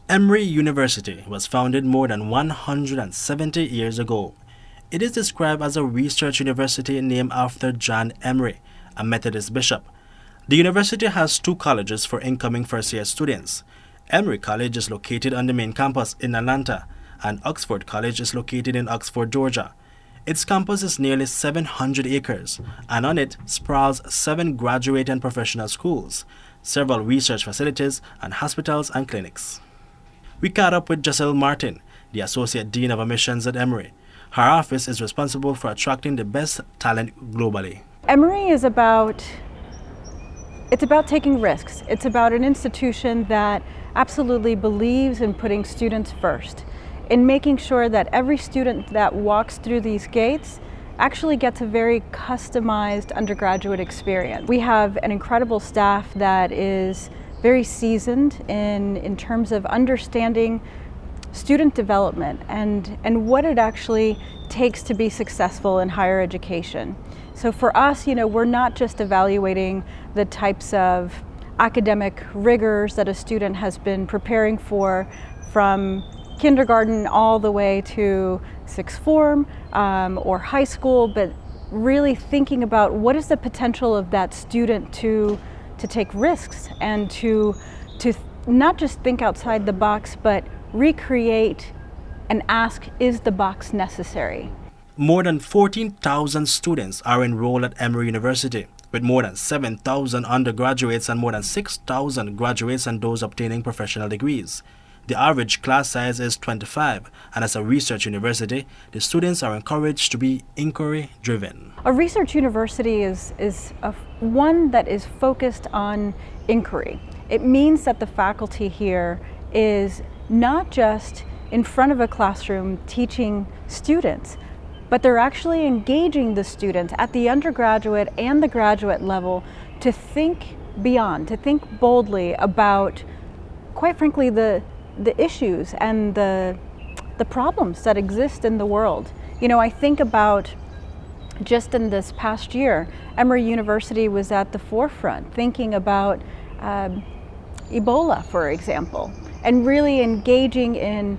Emory University was founded more than 170 years ago. It is described as a research university named after John Emory, a Methodist bishop. The university has two colleges for incoming first-year students. Emory College is located on the main campus in Atlanta, and Oxford College is located in Oxford, Georgia. Its campus is nearly 700 acres, and on it sprawls 7 graduate and professional schools, several research facilities, and hospitals and clinics. We caught up with Giselle Martin, the Associate Dean of Admissions at Emory. Her office is responsible for attracting the best talent globally. Emory is about taking risks. It's about an institution that absolutely believes in putting students first, in making sure that every student that walks through these gates actually gets a very customized undergraduate experience. We have an incredible staff that is very seasoned in terms of understanding student development and what it actually takes to be successful in higher education. So for us, we're not just evaluating the types of academic rigors that a student has been preparing for from kindergarten all the way to sixth form or high school, but really thinking about what is the potential of that student to take risks and to not just think outside the box, but recreate and ask, is the box necessary? More than 14,000 students are enrolled at Emory University, with more than 7,000 undergraduates and more than 6,000 graduates and those obtaining professional degrees. The average class size is 25, and as a research university, the students are encouraged to be inquiry-driven. A research university is one that is focused on inquiry. It means that the faculty here is not just in front of a classroom teaching students, but they're actually engaging the students at the undergraduate and the graduate level to think beyond, to think boldly about, quite frankly, the issues and the problems that exist in the world. I think about just in this past year, Emory University was at the forefront thinking about Ebola, for example, and really engaging in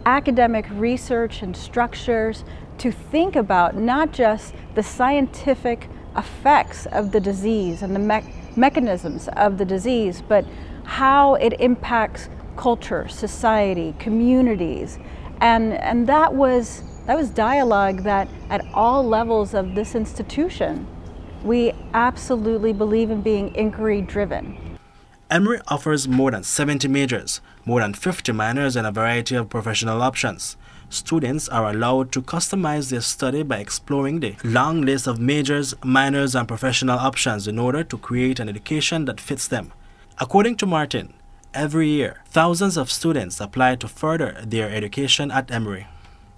academic research and structures to think about not just the scientific effects of the disease and the mechanisms of the disease, but how it impacts culture, society, communities, and that was dialogue that at all levels of this institution, we absolutely believe in being inquiry-driven. Emory offers more than 70 majors, more than 50 minors, and a variety of professional options. Students are allowed to customize their study by exploring the long list of majors, minors, and professional options in order to create an education that fits them. According to Martin, every year, thousands of students apply to further their education at Emory.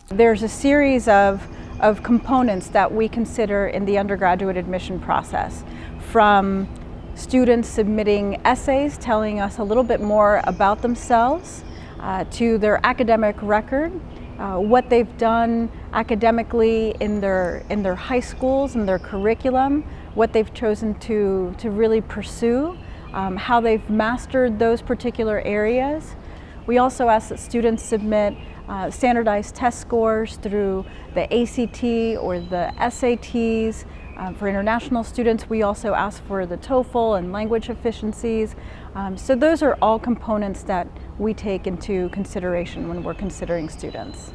There's a series of components that we consider in the undergraduate admission process, from students submitting essays telling us a little bit more about themselves, to their academic record, what they've done academically in their high schools and their curriculum, what they've chosen to really pursue, how they've mastered those particular areas. We also ask that students submit standardized test scores through the ACT or the SATs. For international students, we also ask for the TOEFL and language efficiencies. So those are all components that we take into consideration when we're considering students.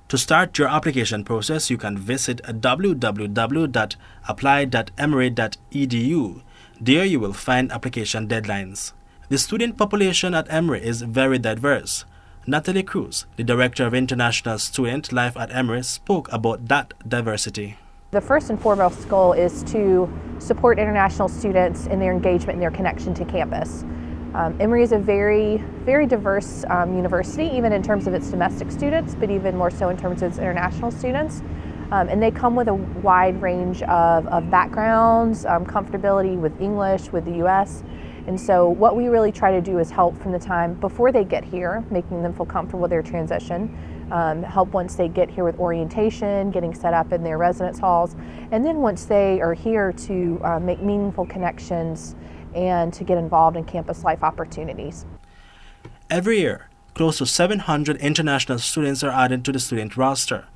To start your application process, you can visit www.apply.emory.edu. There you will find application deadlines. The student population at Emory is very diverse. Natalie Cruz, the Director of International Student Life at Emory, spoke about that diversity. The first and foremost goal is to support international students in their engagement and their connection to campus. Emory is a very, very diverse university, even in terms of its domestic students, but even more so in terms of its international students. And they come with a wide range of backgrounds, comfortability with English, with the US. And so what we really try to do is help from the time before they get here, making them feel comfortable with their transition, help once they get here with orientation, getting set up in their residence halls, and then once they are here to make meaningful connections and to get involved in campus life opportunities. Every year, close to 700 international students are added to the student roster.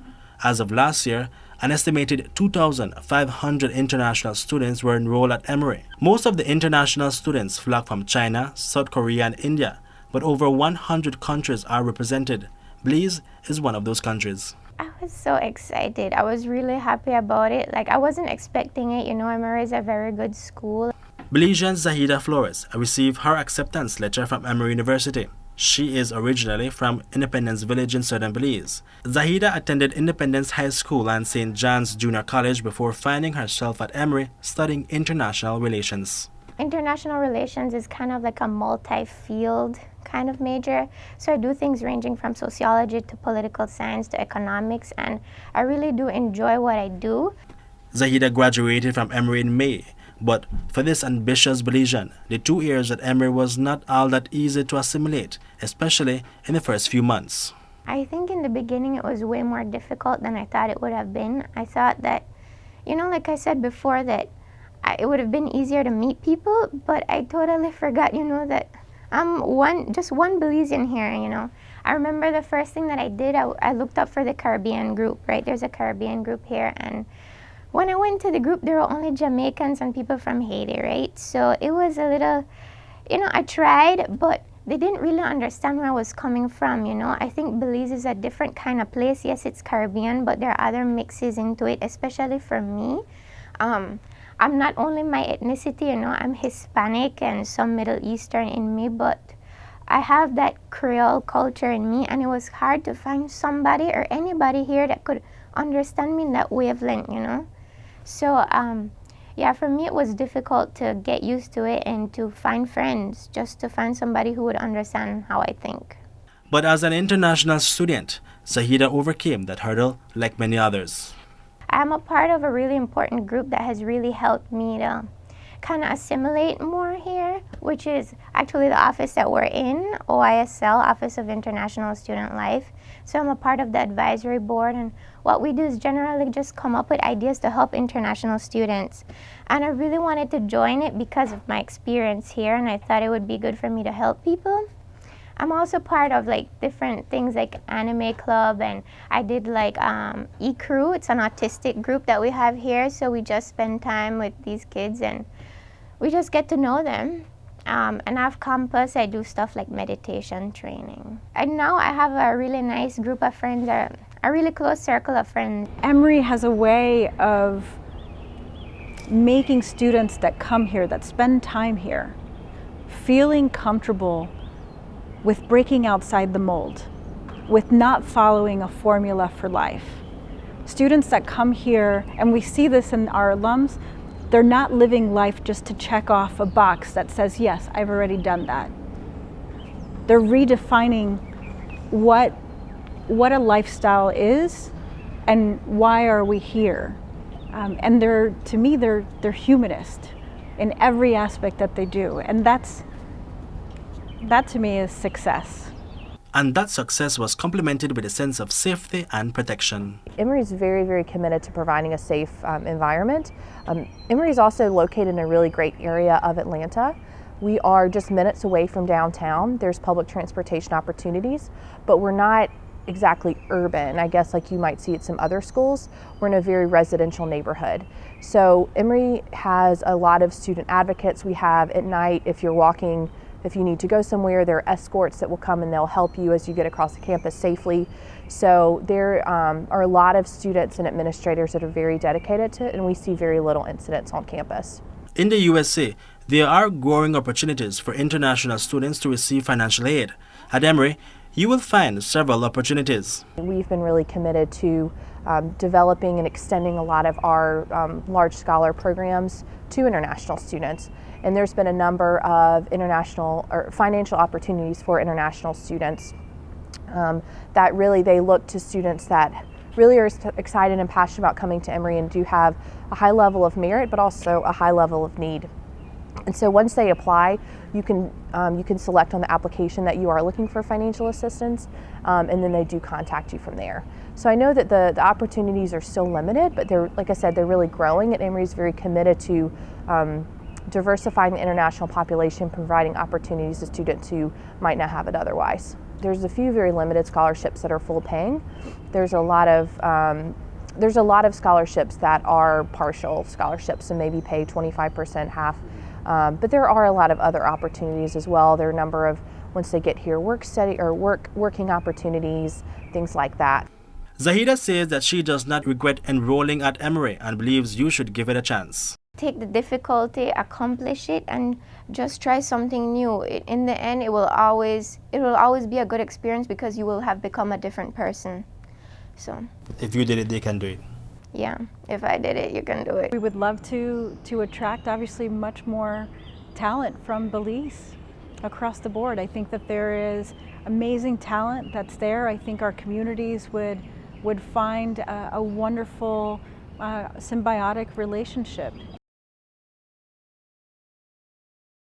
As of last year, an estimated 2,500 international students were enrolled at Emory. Most of the international students flock from China, South Korea, and India, but over 100 countries are represented. Belize is one of those countries. I was so excited. I was really happy about it. Like, I wasn't expecting it. You know, Emory is a very good school. Belizean Zahida Flores received her acceptance letter from Emory University. She is originally from Independence Village in southern Belize. Zahida attended Independence High School and St. John's Junior College before finding herself at Emory studying international relations. International relations is kind of like a multi-field kind of major. So I do things ranging from sociology to political science to economics, and I really do enjoy what I do. Zahida graduated from Emory in May, but for this ambitious Belizean, the 2 years at Emory was not all that easy to assimilate, especially in the first few months. I think in the beginning it was way more difficult than I thought it would have been. I thought that, you know, like I said before, that it would have been easier to meet people, but I totally forgot, you know, that I'm just one Belizean here, you know. I remember the first thing that I did, I looked up for the Caribbean group, right? There's a Caribbean group here, and when I went to the group, there were only Jamaicans and people from Haiti, right? So it was a little, you know, I tried, but they didn't really understand where I was coming from, you know. I think Belize is a different kind of place. Yes, it's Caribbean, but there are other mixes into it, especially for me. I'm not only my ethnicity, you know, I'm Hispanic and some Middle Eastern in me, but I have that Creole culture in me, and it was hard to find somebody or anybody here that could understand me in that wavelength, you know. So, yeah, for me it was difficult to get used to it and to find friends, just to find somebody who would understand how I think. But as an international student, Zahida overcame that hurdle like many others. I'm a part of a really important group that has really helped me to kind of assimilate more here, which is actually the office that we're in, OISL, Office of International Student Life. So I'm a part of the advisory board, and what we do is generally just come up with ideas to help international students. And I really wanted to join it because of my experience here, and I thought it would be good for me to help people. I'm also part of like different things like anime club, and I did like E-Crew. It's an autistic group that we have here, so we just spend time with these kids and we just get to know them. And off campus, I do stuff like meditation training. And now I have a really nice group of friends, a really close circle of friends. Emory has a way of making students that come here, that spend time here, feeling comfortable with breaking outside the mold, with not following a formula for life. Students that come here, and we see this in our alums, they're not living life just to check off a box that says, yes, I've already done that. They're redefining what a lifestyle is and why are we here. And to me, they're humanist in every aspect that they do. And that to me is success. And that success was complemented with a sense of safety and protection. Emory is very, very committed to providing a safe environment. Emory is also located in a really great area of Atlanta. We are just minutes away from downtown. There's public transportation opportunities, but we're not exactly urban, I guess, like you might see at some other schools. We're in a very residential neighborhood. So Emory has a lot of student advocates. We have at night, if you're walking, if you need to go somewhere, there are escorts that will come and they'll help you as you get across the campus safely. So there are a lot of students and administrators that are very dedicated to it, and we see very little incidents on campus. In the USA, there are growing opportunities for international students to receive financial aid. At Emory, you will find several opportunities. We've been really committed to developing and extending a lot of our large scholar programs to international students. And there's been a number of international or financial opportunities for international students that really they look to students that really are excited and passionate about coming to Emory and do have a high level of merit, but also a high level of need. And so once they apply, you can select on the application that you are looking for financial assistance, and then they do contact you from there. So I know that the opportunities are still limited, but they're, like I said, they're really growing, and Emory is very committed to diversifying the international population, providing opportunities to students who might not have it otherwise. There's a few very limited scholarships that are full paying. There's a lot of scholarships that are partial scholarships and maybe pay 25%, half. But there are a lot of other opportunities as well. There are a number of, once they get here, working opportunities, things like that. Zahida says that she does not regret enrolling at Emory and believes you should give it a chance. Take the difficulty, accomplish it, and just try something new. In the end, it will always be a good experience because you will have become a different person. So if you did it, they can do it. Yeah, if I did it, you can do it. We would love to attract obviously much more talent from Belize across the board. I think that there is amazing talent that's there. I think our communities would find a wonderful symbiotic relationship.